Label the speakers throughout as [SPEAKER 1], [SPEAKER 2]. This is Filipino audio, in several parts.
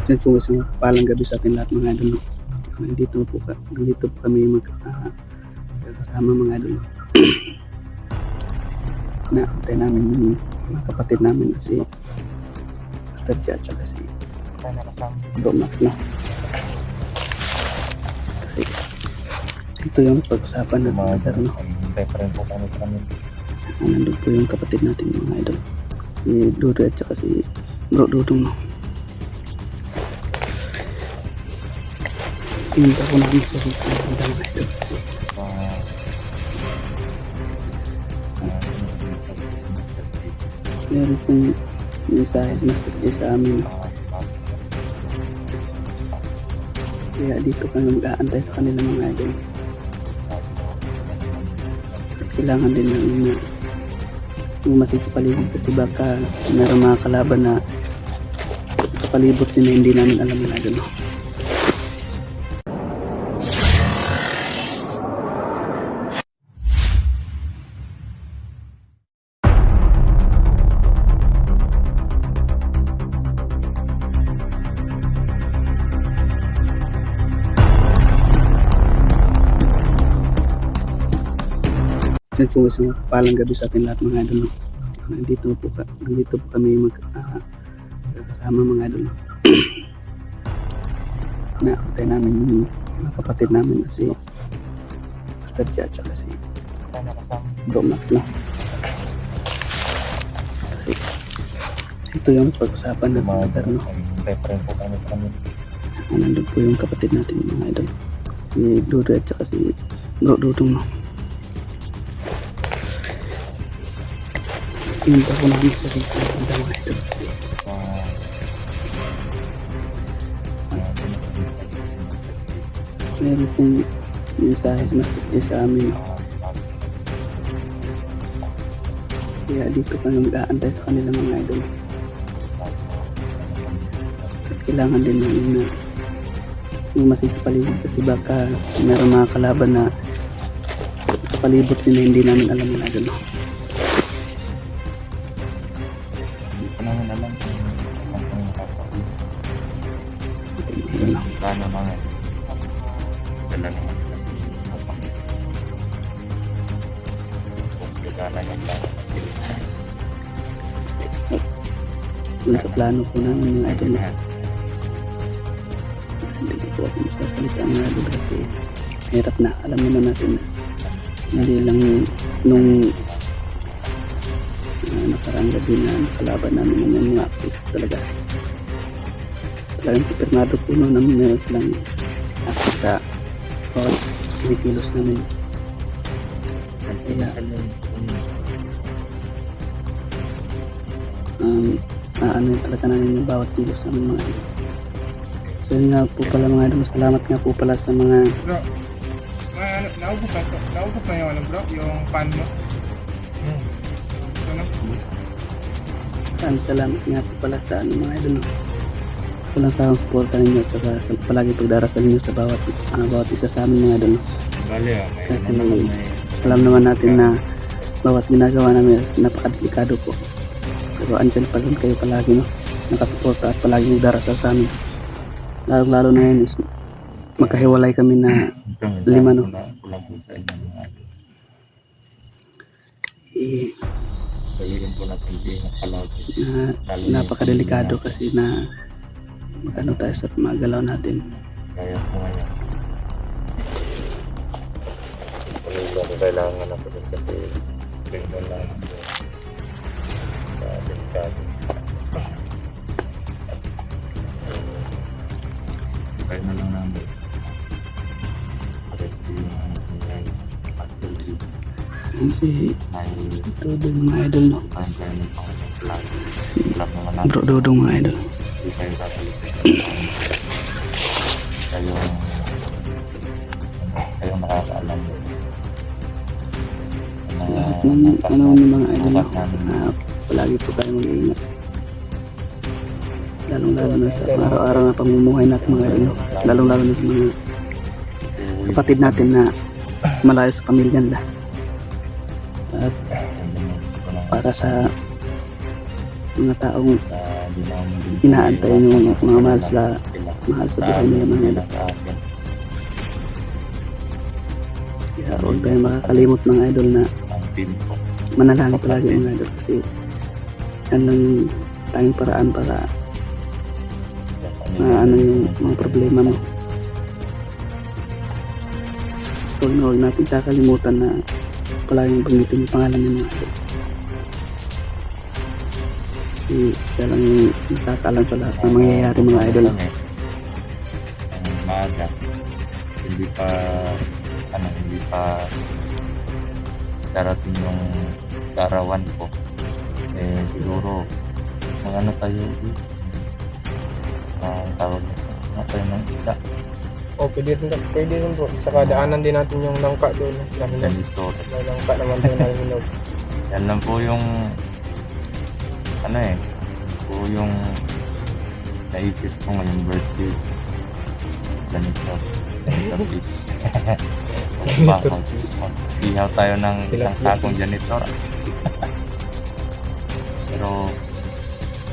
[SPEAKER 1] Yan po isang palang gabi sa ating lahat mga idol. Nandito po kami kasama mga idol. Nakatay namin yung mga kapatid namin si Master Chia at saka si Bro Max na. Kasi ito yung pag-usapan ng mga idol.
[SPEAKER 2] Hintay pa rin po kami sa kanila.
[SPEAKER 1] Nandun po yung kapatid natin mga idol. Si Dodo at saka si Bro Dudong. Tingin pa po namin sa dito mga idol kasi meron pong mensahe si Master J sa amin. Kaya dito kami mag-aantay sa kanila mga idol. At kailangan din namin na masisipaligid kasi baka meron mga kalaban na kapalibot din na hindi namin alam mga idol. Yan po isang palang gabi sa ating lahat mga idol. Nandito po kami kasama mga idol. Nakatay namin yung mga kapatid namin si Master Chia at saka si Bro Max na. Kasi ito yung pag-usapan ng mga idol.
[SPEAKER 2] Hintay pa rin po kami sa kanila.
[SPEAKER 1] Nandun po yung kapatid natin mga idol. Si Dodo at saka si Bro Dudong. Tingin pa po namin sa dito mga idol kasi meron pong mensahe si Master J sa amin. Kaya dito kami mag-aantay sa kanila mga idol. At kailangan din namin na masisipaligid kasi baka meron mga kalaban na kapalibot din na hindi namin alam mga idol.
[SPEAKER 2] Hindi ko naman alam kung ano nakakaulit.
[SPEAKER 1] Ayun lang.
[SPEAKER 2] Paano mga dala naman kasi gana yung plano.
[SPEAKER 1] Yun sa plano po namin mga idol. Hindi po ako masasalita mga idol kasi hirap na. Alam naman natin na hindi lang nung nakaraang gabi na nakalaban namin yung mga access talaga. Talagang kupirmado po noon namin meron silang access sa bawat kilos namin. Kaya ano talaga namin yung bawat kilos namin mga idol. So yun nga po pala mga idol, salamat nga po pala sa mga
[SPEAKER 3] Bro, naubos na yung ano bro, yung pan mo. Ano?
[SPEAKER 1] salamat nga po pala sa ano mga idol. Walang sawang suporta ninyo at saka palagi pagdarasal ninyo sa bawat isa sa amin mga idol.
[SPEAKER 2] Bale, may
[SPEAKER 1] Kasi
[SPEAKER 2] may
[SPEAKER 1] alam naman natin na bawat ginagawa namin napakadelikado po. Pero andyan pa rin kayo palagi nakasuporta at palagi darasal sa amin. Lalo na yun is magkahiwalay kami na lima
[SPEAKER 2] kulang po sa inyo mga idol. Sabihin po natin hindi na palagi.
[SPEAKER 1] Napakadelikado kasi na magano tayo sa mga galaw natin.
[SPEAKER 2] Kaya po ngayon. Kailangan na po din kasi tingnan lang po sa delikado. Kaya na lang namin.
[SPEAKER 1] Si Dodong mga idol si Bro Dodong mga idol.
[SPEAKER 2] Kayo nakakaalam mo.
[SPEAKER 1] Sa lahat ng panahon ng mga idol palagi po tayo mag-iingat. Lalong-lalo na sa araw-araw na pamumuhay natin mga idol. Lalong-lalo na sa mga kapatid natin na malayo sa pamilya nila. At para sa mga taong
[SPEAKER 2] Hindi namin din
[SPEAKER 1] inaantayan yung mga mahal sa
[SPEAKER 2] sila.
[SPEAKER 1] buhay nila mga idol.
[SPEAKER 2] Sa akin.
[SPEAKER 1] Kaya huwag tayong makakalimot mga idol na
[SPEAKER 2] Ang team ko.
[SPEAKER 1] manalangin palagi mga idol kasi yan lang yung tanging paraan para maano yung mga problema mo. Huwag natin kakalimutan na palaging banggitin yung pangalan ng mga idol. Kasi siya lang yung nakakaalam sa lahat ng mangyayari mga idol.
[SPEAKER 2] Ang maaga. Hindi pa darating yung larawan ko. Siguro ano tayo ang tawag na tayo ng isda.
[SPEAKER 3] O, pwede rin bro. Saka daanan din natin yung langka doon. Nahinog.
[SPEAKER 2] Ganito.
[SPEAKER 3] May langka naman tayo nahinog.
[SPEAKER 2] Yan lang po yung po yung naisip ko ngayong birthday. Ganito. Ihaw tayo ng isang sakong janitor. Pero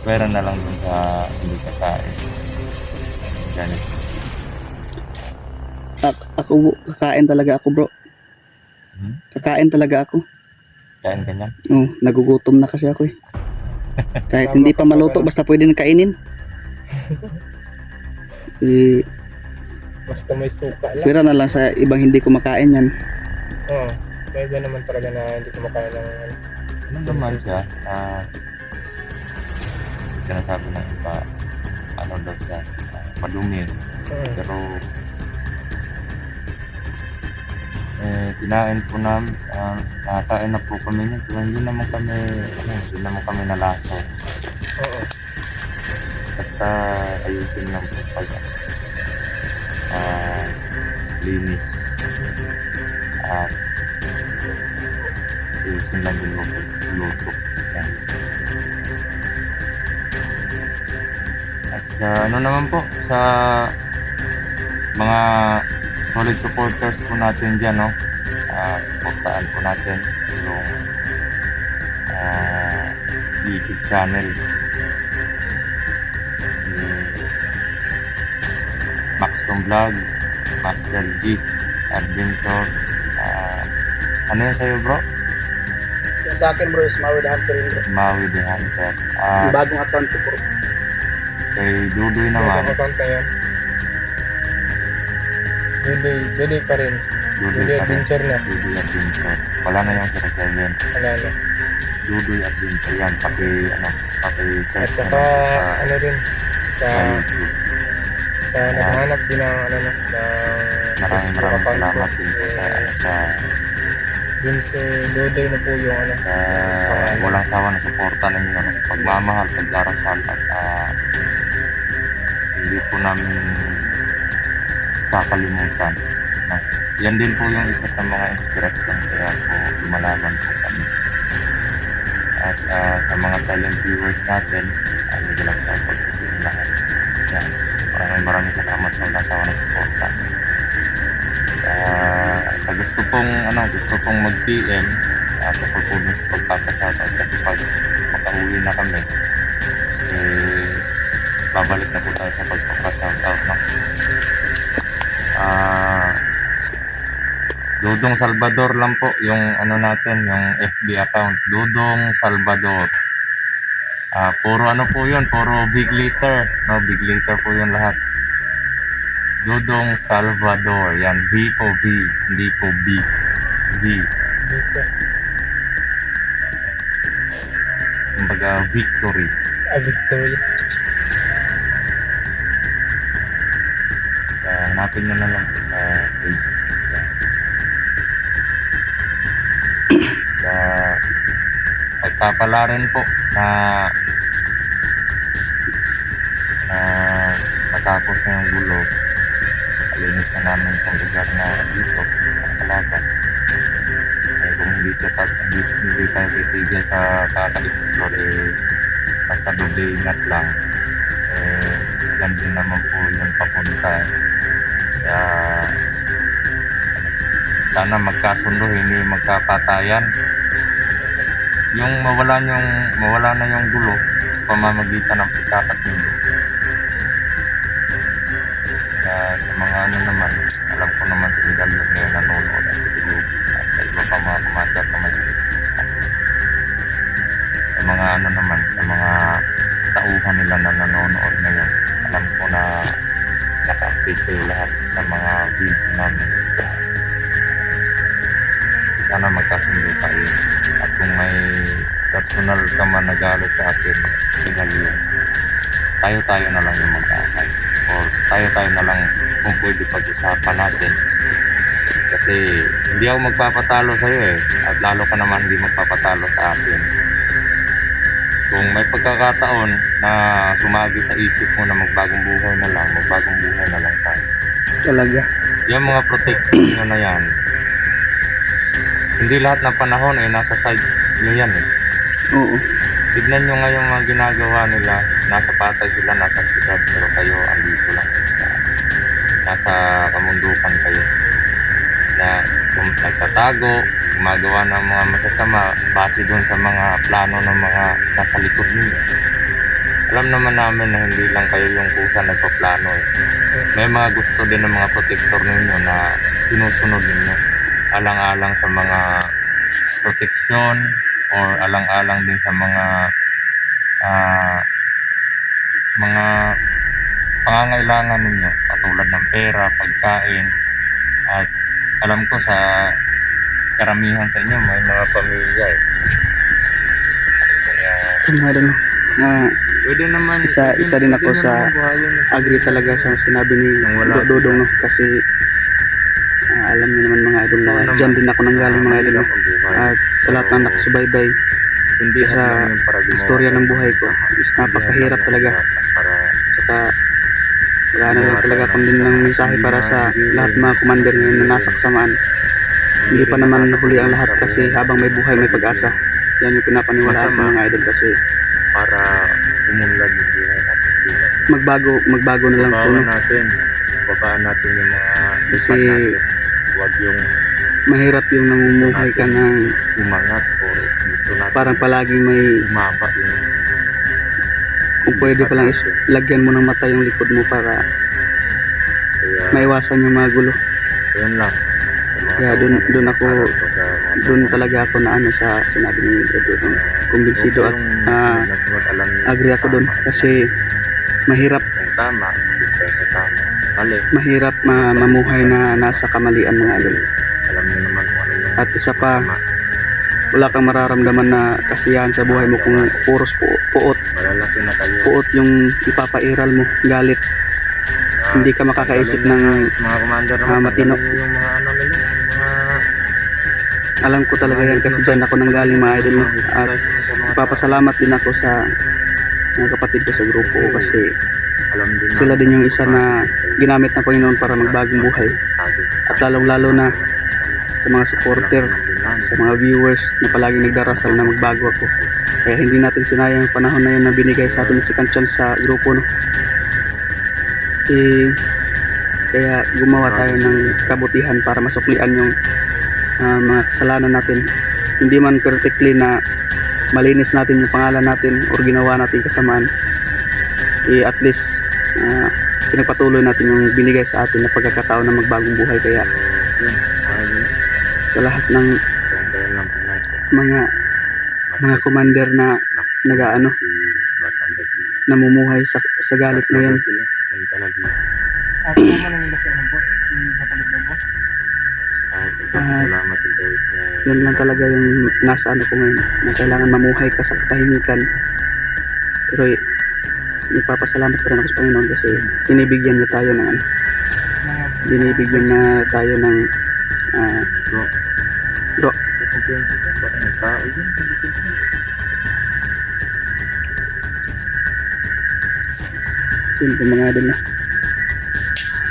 [SPEAKER 2] pwera na lang dun sa hindi kakain. Janitor.
[SPEAKER 1] Ako, kakain talaga ako bro. Kakain talaga ako.
[SPEAKER 2] Kain ka niya?
[SPEAKER 1] Oh, nagugutom na kasi ako eh. Kahit hindi pa maluto, basta pwede na kainin.
[SPEAKER 3] Basta may suka lang.
[SPEAKER 1] Pwera na lang sa ibang hindi kumakain yan.
[SPEAKER 3] Oo. May iba naman talaga na hindi kumakain ng
[SPEAKER 2] Ano naman siya? Sinasabi ng iba, ano daw siya, madumi. Pero kinain po namin, nakakain na po kami niya. Pero hindi naman kami nalaso.
[SPEAKER 3] Oo.
[SPEAKER 2] Basta ayusin lang po pag linis. At ayusin lang din mo luto. Yan. At sa ano naman po, sa mga solid supporters po natin dyan, no? Supportaan po natin yung YouTube channel ni Maxton Vlog, Master G, Adventure. Ano yun sa'yo bro?
[SPEAKER 1] Yung sa akin bro is Maui the Hunter bro.
[SPEAKER 2] Maui the Hunter.
[SPEAKER 1] Yung bagong account ko bro.
[SPEAKER 2] Kay Dudoy naman.
[SPEAKER 3] Yung account na yan. Dudoy pa rin. Dudoy
[SPEAKER 2] pa rin.
[SPEAKER 3] Adventure na.
[SPEAKER 2] Dudoy Adventure. Wala na yung 07.
[SPEAKER 3] Wala na.
[SPEAKER 2] Dudoy Adventure yan. Paki
[SPEAKER 3] At
[SPEAKER 2] search
[SPEAKER 3] saka ano rin sa
[SPEAKER 2] YouTube.
[SPEAKER 3] naghahanap din ng
[SPEAKER 2] Maraming salamat din po sa
[SPEAKER 3] dun sa Dudoy na po yung
[SPEAKER 2] walang sawa na suporta ninyo, no? Pagmamahal, pagdarasal at hindi po namin kakalimutan, no? Yan din po yung isa sa mga inspiration kaya po lumalaban po kami. At sa mga silent viewers natin, hindi lang sa pagkasin lahat. Yan. Maraming salamat sa walang sawa na suporta. Sa gusto pong mag-PM sa pagpunan sa pagpapashoutout kasi pag makauwi na kami babalik na po tayo sa pagpapashoutout, no? Dudong Salvador lang po yung natin, yung FB account, Dudong Salvador. Puro po yun, puro big letter, no? Big letter po yun lahat. Dudong Salvador. Yan, V po V, hindi po B. V. Kumbaga, victory.
[SPEAKER 3] Victory.
[SPEAKER 2] Hanapin nyo na lang po sa Facebook. Pagpapala rin po na matapos na yung gulo, alinis na namin itong lugar na dito sa Kalaban. Kung hindi tayo titigil sa kaka-explore, basta doble ingat lang. Yan din naman po yung papunta. Kaya sana magkasundo, hindi magkapatayan. Yung mawala na yung gulo, pamamagitan ng pagkakat nito. Sa mga ano naman, alam ko naman si Medalyon ngayon nanonood at si Tilugi at sa iba pa mga commander na may sa mga ano naman, sa mga tauhan nila na nanonood ngayon, alam ko na naka-update kayo lahat sa mga video namin. Sana magkasundo tayo. At kung may personal ka man nagalit sa akin, Medalyon, tayo na lang yung magkakay. Or tayo na lang kung pwede pag-usapan natin. Kasi hindi ako magpapatalo sa'yo eh. At lalo ka naman hindi magpapatalo sa akin. Kung may pagkakataon na sumagi sa isip mo na magbagong buhay na lang tayo.
[SPEAKER 1] Talaga.
[SPEAKER 2] Yung mga protection nyo na yan, hindi lahat ng panahon eh nasa side nyo yan eh.
[SPEAKER 1] Oo.
[SPEAKER 2] Tignan nyo ngayon mga ginagawa nila, nasa patay sila, nasa siyudad, pero kayo andito lang. Nasa kamundukan kayo. Na kung nagtatago, gumagawa ng mga masasama, base doon sa mga plano ng mga nasa likod ninyo. Alam naman namin na hindi lang kayo yung kusa nagpaplano eh. May mga gusto din ng mga protector ninyo na sinusunod ninyo. Alang-alang sa mga proteksyon or alang-alang din sa mga pangangailangan ninyo katulad ng pera, pagkain at alam ko sa karamihan sa inyo may mga pamilya eh. Kaya
[SPEAKER 1] Mga idol,
[SPEAKER 2] pwede naman
[SPEAKER 1] isa din ako
[SPEAKER 2] pwede
[SPEAKER 1] sa
[SPEAKER 2] naman buhayin yung
[SPEAKER 1] agree talaga sa sinabi ni
[SPEAKER 2] Nang wala
[SPEAKER 1] Dodong,
[SPEAKER 2] sila.
[SPEAKER 1] no? Kasi alam niyo naman mga idol na
[SPEAKER 2] Oo
[SPEAKER 1] dyan
[SPEAKER 2] naman.
[SPEAKER 1] din ako nanggaling mga idol, no?
[SPEAKER 2] Mahirap ang buhay.
[SPEAKER 1] At sa lahat ng nakasubaybay
[SPEAKER 2] Hindi
[SPEAKER 1] sa
[SPEAKER 2] lang yung para gumawa
[SPEAKER 1] istorya ng
[SPEAKER 2] tayo
[SPEAKER 1] buhay ko
[SPEAKER 2] sama.
[SPEAKER 1] is
[SPEAKER 2] Hindi
[SPEAKER 1] napakahirap
[SPEAKER 2] lang
[SPEAKER 1] talaga.
[SPEAKER 2] para
[SPEAKER 1] Tsaka wala na lang talaga akong din ng mensahe para sa lahat mga commander ngayon na nasa kasamaan. Hindi pa naman huli ang lahat kasi habang may buhay may pag-asa. Yan yung pinapaniwalaan ko mga idol kasi
[SPEAKER 2] para umunlad yung buhay natin.
[SPEAKER 1] magbago na lang po,
[SPEAKER 2] Babaan
[SPEAKER 1] no?
[SPEAKER 2] natin. Babaan natin yung mga
[SPEAKER 1] Kasi
[SPEAKER 2] ipan natin. Huwag yung
[SPEAKER 1] mahirap yung namumuhay ka ng
[SPEAKER 2] umangat o gusto natin
[SPEAKER 1] parang palaging may,
[SPEAKER 2] umaba yung
[SPEAKER 1] kung pwede palang lagyan mo ng mata yung likod mo para
[SPEAKER 2] kaya
[SPEAKER 1] maiwasan yung mga gulo.
[SPEAKER 2] yan lang. Sa mga
[SPEAKER 1] Kaya
[SPEAKER 2] tao
[SPEAKER 1] dun-
[SPEAKER 2] na
[SPEAKER 1] dun ako-
[SPEAKER 2] nag-aaral ko sa mga
[SPEAKER 1] Doon
[SPEAKER 2] tao.
[SPEAKER 1] talaga ako na ano sa sinabi ni Dodong, no? Kumbinsido at
[SPEAKER 2] Kung alam niyo
[SPEAKER 1] agree ako doon
[SPEAKER 2] tama,
[SPEAKER 1] kasi mahirap
[SPEAKER 2] kung tama, hindi tayo sa tama. Mali.
[SPEAKER 1] mamuhay na nasa kamalian mga idol.
[SPEAKER 2] Alam niyo naman kung ano yung
[SPEAKER 1] At isa pa,
[SPEAKER 2] tama.
[SPEAKER 1] wala kang mararamdaman na kasiyahan sa buhay mo kung puros puot
[SPEAKER 2] Malalaki na kayo.
[SPEAKER 1] puot yung ipapairal mo, galit. Hindi ka makakaisip ng
[SPEAKER 2] mga commander
[SPEAKER 1] matino.
[SPEAKER 2] yung mga ano nila, yung mga
[SPEAKER 1] alam ko talaga yan kasi dyan ako nanggaling mga idol, no? At ipapasalamat din ako sa mga kapatid ko sa grupo ko kasi
[SPEAKER 2] alam din
[SPEAKER 1] sila din yung isa na ginamit ng Panginoon para magbagong buhay. At lalong-lalo na sa mga supporter, sa mga viewers na palaging nagdarasal na magbago ako. Kaya hindi natin sinayang yung panahon na yun na binigay sa atin ni second chance sa grupo, no? Kaya gumawa tayo ng kabutihan para masuklian yung mga kasalanan natin. Hindi man perfectly na malinis natin yung pangalan natin o ginawa natin kasamaan, at least pinagpatuloy natin yung binigay sa atin na pagkakataon na magbagong buhay. Kaya sa lahat ng mga commander na nagaano namumuhay sa galit ngayon,
[SPEAKER 3] Ako naman ang ilas yan po. Batalik na po.
[SPEAKER 2] Salamat din kayo sa
[SPEAKER 1] yun lang talaga yung nasa ano ko ngayon, na kailangan mamuhay ka sa katahimikan. Pero nagpapasalamat pa rin ako sa Panginoon kasi binibigyan niya tayo ng ano, binibigyan na tayo ng bro,
[SPEAKER 2] tao yun.
[SPEAKER 1] simple mga idol, no?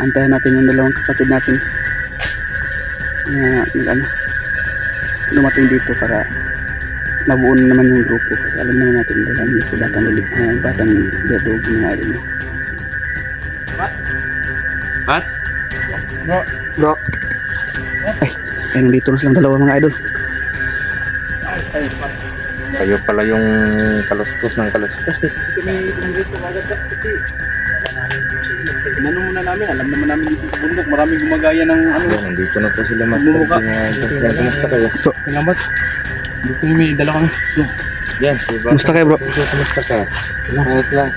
[SPEAKER 1] Antayin natin yung dalawang kapatid natin na ano, dumating dito para mabuo na naman yung grupo kasi alam naman natin dala niya si batang Dodong mga idol, no?
[SPEAKER 2] What?
[SPEAKER 1] Bro, ay nandito na silang dalawa mga idol.
[SPEAKER 2] Kayo pala yung kaluskos ng kaluskos eh.
[SPEAKER 1] Kami dito agad kasi inano muna namin, alam naman namin dito sa bundok, maraming gumagaya ng ano.
[SPEAKER 2] Ayan, nandito na po sila Master
[SPEAKER 1] Bumuka.
[SPEAKER 2] G mga idol. Yan, kumusta kayo?
[SPEAKER 1] Salamat. Dito may dala kami.
[SPEAKER 2] Yan, si Bata.
[SPEAKER 1] Kumusta kayo, bro?
[SPEAKER 2] Kumusta ka? Ayos lang.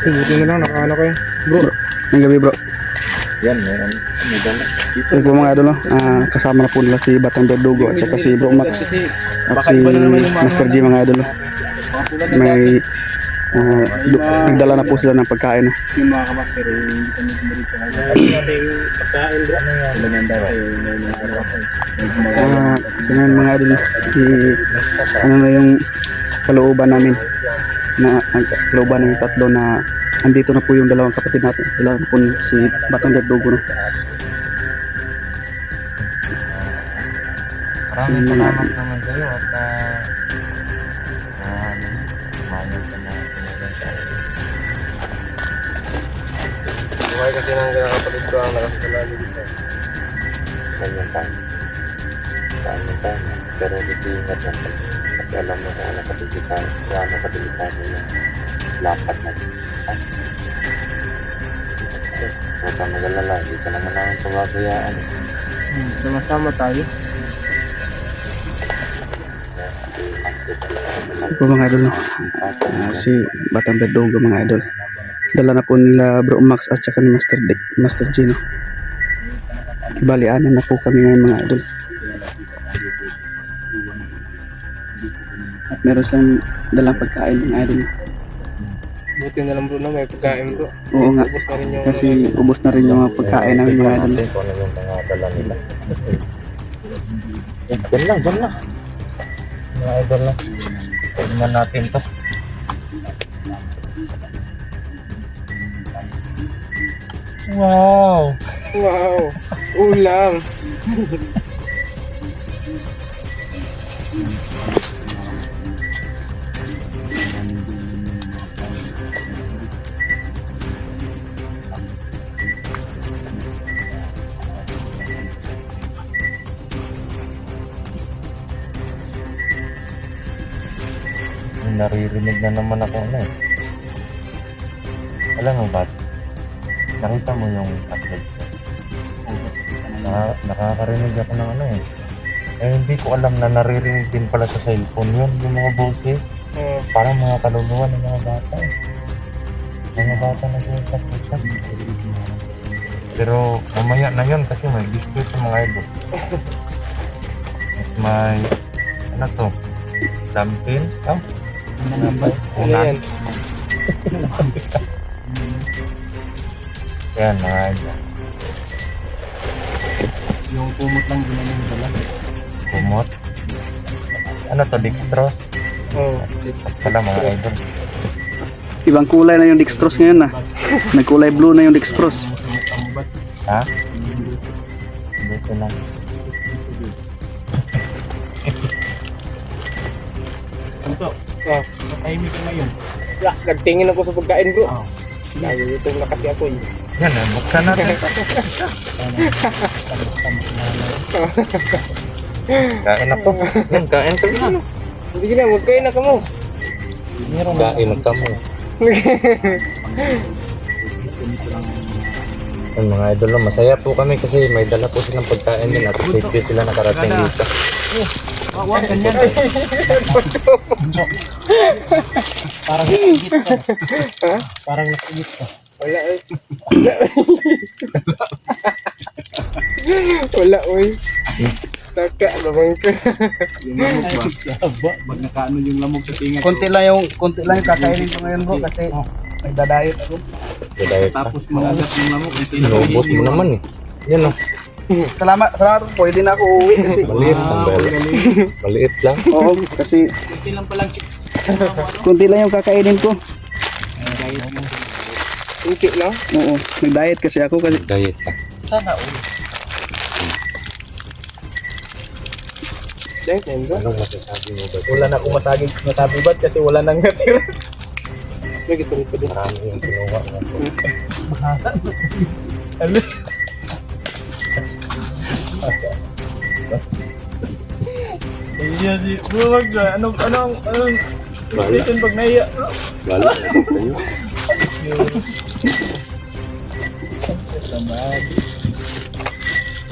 [SPEAKER 3] Buti na lang, nakaano kayo. Bro,
[SPEAKER 1] Ng gabi, bro.
[SPEAKER 2] Yan, may dala.
[SPEAKER 1] Ito po mga idol, no? Kasama na po nila si Batang Verdugo at saka si Bro Max at si Master G mga idol. No? May nagdala na po sila ng pagkain. No?
[SPEAKER 3] yung mga kamaster, hindi kami kumarito. Ano natin pagkain, bro? Ano nanda kayo?
[SPEAKER 1] So ngayon mga idol, no? Ano na yung kalooban namin na kalooban ng tatlo na andito na po yung dalawang kapatid natin. Sila po si Batang Verdugo. No?
[SPEAKER 2] Maraming salamat naman kayo at mayroon ka na
[SPEAKER 3] Buhay kasi ng kapatid ko ang nakasalagi dito.
[SPEAKER 2] ganyan tayo. Pero nag-iingat lang tayo. Kasi alam mo kung ano kadelikado yung lapat natin. Huwag ka mag-alala, hindi ka naman namin pababayaan.
[SPEAKER 3] Sama-sama tayo.
[SPEAKER 1] Po mga idol, no? Si Batang Verdugo mga idol. Dala na po nila Bro Max at saka ni Master G. No? Bali, anim na po kami ngayon mga idol. At meron silang dalang pagkain mga idol.
[SPEAKER 3] Buti na lang bro na may pagkain bro.
[SPEAKER 1] Oo nga,
[SPEAKER 3] Ubus na rin yung
[SPEAKER 1] kasi ubos na rin yung mga pagkain namin mga idol.
[SPEAKER 2] Kung ano yung mga dala nila. Yan lang, yan lang. Mga idol lang. Tignan natin to. Wow!
[SPEAKER 3] wow, ulam.
[SPEAKER 2] Naririnig na naman ako na eh. Alam mo ba? Nakita mo yung upload ko. Nakakarinig ako ng ano eh. Eh hindi ko alam na naririnig din pala sa cellphone yun. Yung mga boses. Parang mga kaluluwa ng mga bata eh. Mga bata nag-usap-usap. Pero mamaya na yun kasi may biscuit yung mga idol. At may ano to? Dumpling? Oh?
[SPEAKER 3] Ano yan?
[SPEAKER 2] Yan mga idol.
[SPEAKER 1] Yung kumot lang din namin dala.
[SPEAKER 2] Kumot. Ano to? Dextrose?
[SPEAKER 3] Oh,
[SPEAKER 2] Pala mga idol.
[SPEAKER 1] Ibang kulay na yung dextrose ngayon na. Nagkulay blue na yung dextrose.
[SPEAKER 2] Ha? Dito lang.
[SPEAKER 3] ah,
[SPEAKER 1] Timing ko ngayon.
[SPEAKER 3] nagtingin ako sa pagkain bro. Lagi itong nakati ako eh.
[SPEAKER 2] Yan eh, buksan natin. Kain ako. Yan, kain ka yan.
[SPEAKER 3] Hindi na, magkain na ka mo.
[SPEAKER 2] Kain ka mo. Yan mga idol, no, masaya po kami kasi may dala po silang pagkain din at safety sila nakarating dito.
[SPEAKER 1] Wag ganyan. Parang nakigit ka. Parang nakigit ka.
[SPEAKER 3] Wala eh. Wala oy. Taka naman ka.
[SPEAKER 1] Pag nakaano yung lamog sa tinga. Konti lang yung kakainin ko ngayon bro kasi nagda-diet ako.
[SPEAKER 2] Diet na.
[SPEAKER 1] Tapos magagat yung lamog.
[SPEAKER 2] Inubos mo naman eh. Yan o.
[SPEAKER 1] Salamat po. Pwede na ako uuwi kasi.
[SPEAKER 2] Maliit lang ba? Maliit lang.
[SPEAKER 1] Oo, kasi konti lang yung kakainin ko.
[SPEAKER 3] Unti lang.
[SPEAKER 1] Oo, nag-diet kasi ako kasi
[SPEAKER 2] Diet ka.
[SPEAKER 1] sana
[SPEAKER 3] Diyan kayo bro.
[SPEAKER 2] Anong masasabi mo ba?
[SPEAKER 1] wala na akong matabibat kasi wala nang natira.
[SPEAKER 3] Sige, tuloy pa din.
[SPEAKER 2] Marami yung kinuha mo.
[SPEAKER 3] Iya sih, buwag na. Anong station pag naiya?
[SPEAKER 2] Bala, sa'yo.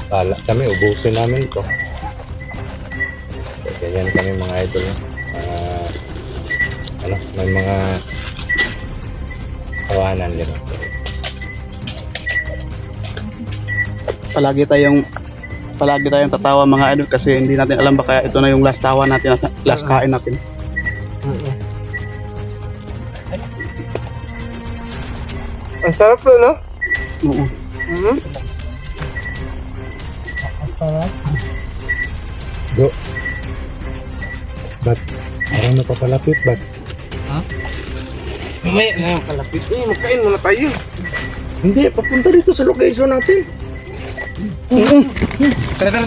[SPEAKER 2] Bala kami, ubusin namin to. Ganyan kami mga idol. May mga kawanan din.
[SPEAKER 1] Palagi tayong tatawa mga idol kasi hindi natin alam baka ito na yung last tawa natin, last kain natin.
[SPEAKER 3] Ang sarap po, no?
[SPEAKER 1] Oo.
[SPEAKER 2] Do. Bat, parang napapalapit, Bat.
[SPEAKER 3] Mamaya na yung kalapit. Magkain muna tayo.
[SPEAKER 2] Hindi, papunta dito sa location natin.
[SPEAKER 3] Tara.